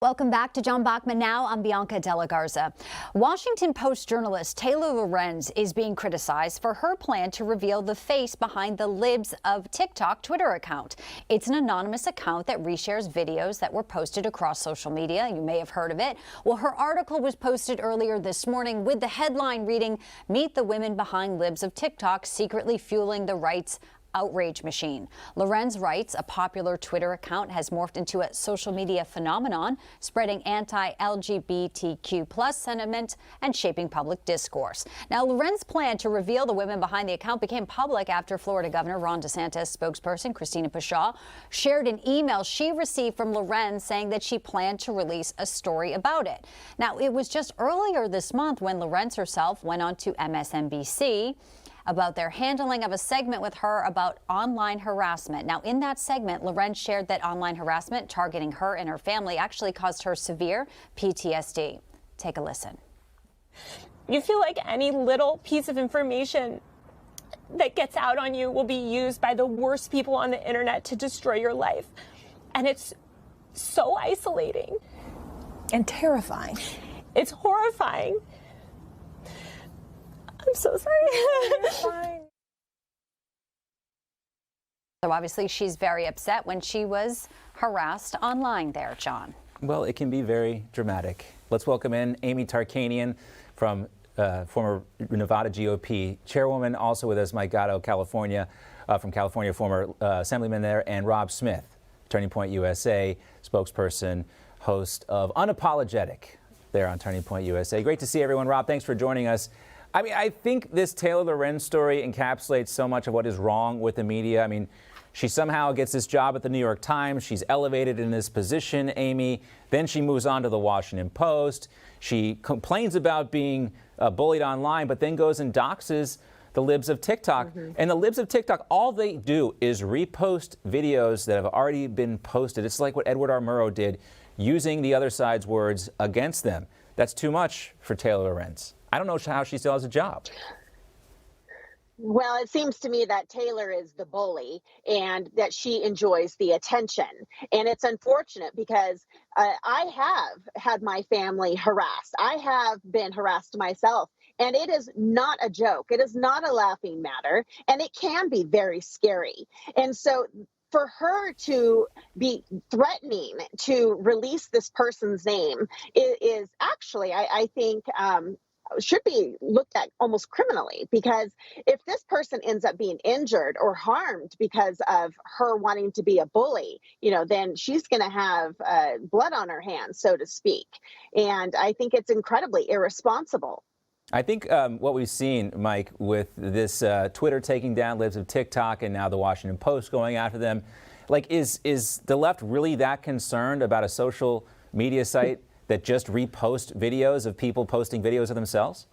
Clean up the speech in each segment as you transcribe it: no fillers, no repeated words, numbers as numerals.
Welcome back to John Bachman Now. I'm Bianca Della Garza. Washington Post journalist Taylor Lorenz is being criticized for her plan to reveal the face behind the Libs of TikTok Twitter account. It's an anonymous account that reshares videos that were posted across social media. You may have heard of it. Well, her article was posted earlier this morning with the headline reading, "Meet the women behind Libs of TikTok secretly fueling the right's outrage machine." Lorenz writes a popular Twitter account has morphed into a social media phenomenon, spreading anti-LGBTQ+ sentiment and shaping public discourse. Now, Lorenz's plan to reveal the women behind the account became public after Florida Governor Ron DeSantis spokesperson Christina Pushaw shared an email she received from Lorenz saying that she planned to release a story about it. Now, it was just earlier this month when Lorenz herself went on to MSNBC about their handling of a segment with her about online harassment. Now, in that segment, Lorenz shared that online harassment targeting her and her family actually caused her severe PTSD. Take a listen. You feel like any little piece of information that gets out on you will be used by the worst people on the internet to destroy your life. And it's so isolating. And terrifying. It's horrifying. I'm so sorry. So obviously she's very upset when she was harassed online there, John. Well, it can be very dramatic. Let's welcome in Amy Tarkanian from former Nevada GOP chairwoman, also with us, Mike Gatto, California, from California, former assemblyman there, and Rob Smith, Turning Point USA spokesperson, host of Unapologetic there on Turning Point USA. Great to see everyone. Rob, thanks for joining us. I mean, I think this Taylor Lorenz story encapsulates so much of what is wrong with the media. I mean, she somehow gets this job at the New York Times. She's elevated in this position, Amy. Then she moves on to the Washington Post. She complains about being bullied online, but then goes and doxes the Libs of TikTok. And the Libs of TikTok, all they do is repost videos that have already been posted. It's like what Edward R. Murrow did, using the other side's words against them. That's too much for Taylor Lorenz. I don't know how she still has a job. Well, it seems to me that Taylor is the bully and that she enjoys the attention. And it's unfortunate because I have had my family harassed. I have been harassed myself. And it is not a joke. It is not a laughing matter. And it can be very scary. And so for her to be threatening to release this person's name is actually, I think, should be looked at almost criminally, because if this person ends up being injured or harmed because of her wanting to be a bully, then she's going to have blood on her hands, so to speak. And I think it's incredibly irresponsible. I think what we've seen, Mike, with this Twitter taking down Libs of TikTok and now the Washington Post going after them, like, is the left really that concerned about a social media site that just repost videos of people posting videos of themselves?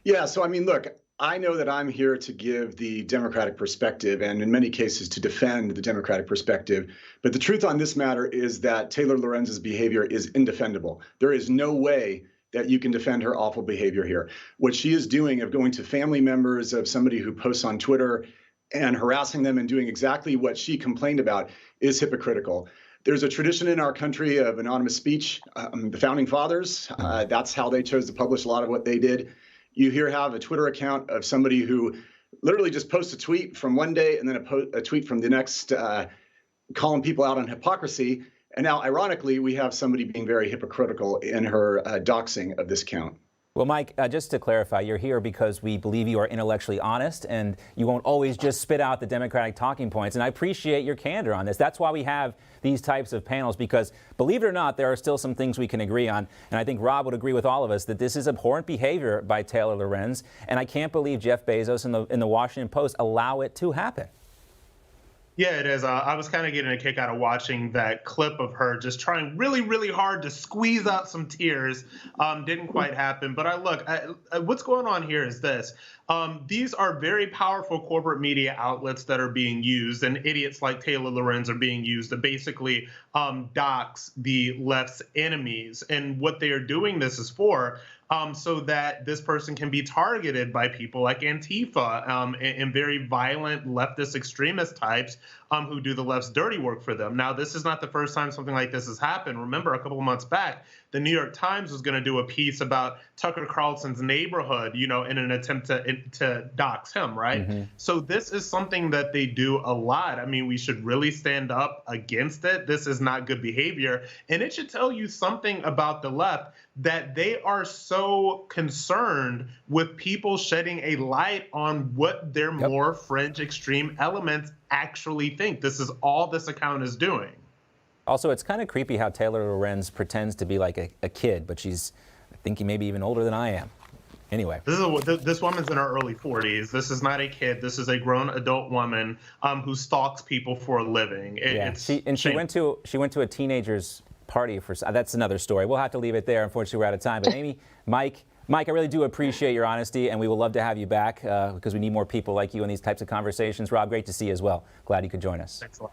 Yeah, so I mean, look, I know that I'm here to give the Democratic perspective and in many cases to defend the Democratic perspective. But the truth on this matter is that Taylor Lorenz's behavior is indefendable. There is no way that you can defend her awful behavior here. What she is doing of going to family members of somebody who posts on Twitter and harassing them and doing exactly what she complained about is hypocritical. There's a tradition in our country of anonymous speech. The founding fathers, that's how they chose to publish a lot of what they did. You here have a Twitter account of somebody who literally just posts a tweet from one day and then a tweet from the next, calling people out on hypocrisy. And now, ironically, we have somebody being very hypocritical in her doxing of this account. Well, Mike, just to clarify, you're here because we believe you are intellectually honest and you won't always just spit out the Democratic talking points. And I appreciate your candor on this. That's why we have these types of panels, because believe it or not, there are still some things we can agree on. And I think Rob would agree with all of us that this is abhorrent behavior by Taylor Lorenz. And I can't believe Jeff Bezos and the Washington Post allow it to happen. Yeah, it is. I was kind of getting a kick out of watching that clip of her just trying really, really hard to squeeze out some tears. Didn't quite happen. But what's going on here is this. These are very powerful corporate media outlets that are being used, and idiots like Taylor Lorenz are being used to basically dox the left's enemies. And what they are doing this is for so that this person can be targeted by people like Antifa and very violent leftist extremist types who do the left's dirty work for them. Now, this is not the first time something like this has happened. Remember, a couple of months back, the New York Times was going to do a piece about Tucker Carlson's neighborhood, in an attempt to dox him, right? Mm-hmm. So this is something that they do a lot. I mean, we should really stand up against it. This is not good behavior. And it should tell you something about the left, that they are so concerned with people shedding a light on what their more fringe extreme elements actually think. This is all this account is doing. Also, it's kind of creepy how Taylor Lorenz pretends to be like a kid, but she's, I think, maybe even older than I am. Anyway. This woman's in her early 40s. This is not a kid. This is a grown adult woman who stalks people for a living. She went to a teenager's party for, that's another story. We'll have to leave it there. Unfortunately, we're out of time. But Amy, Mike, I really do appreciate your honesty, and we would love to have you back because we need more people like you in these types of conversations. Rob, great to see you as well. Glad you could join us. Thanks a lot.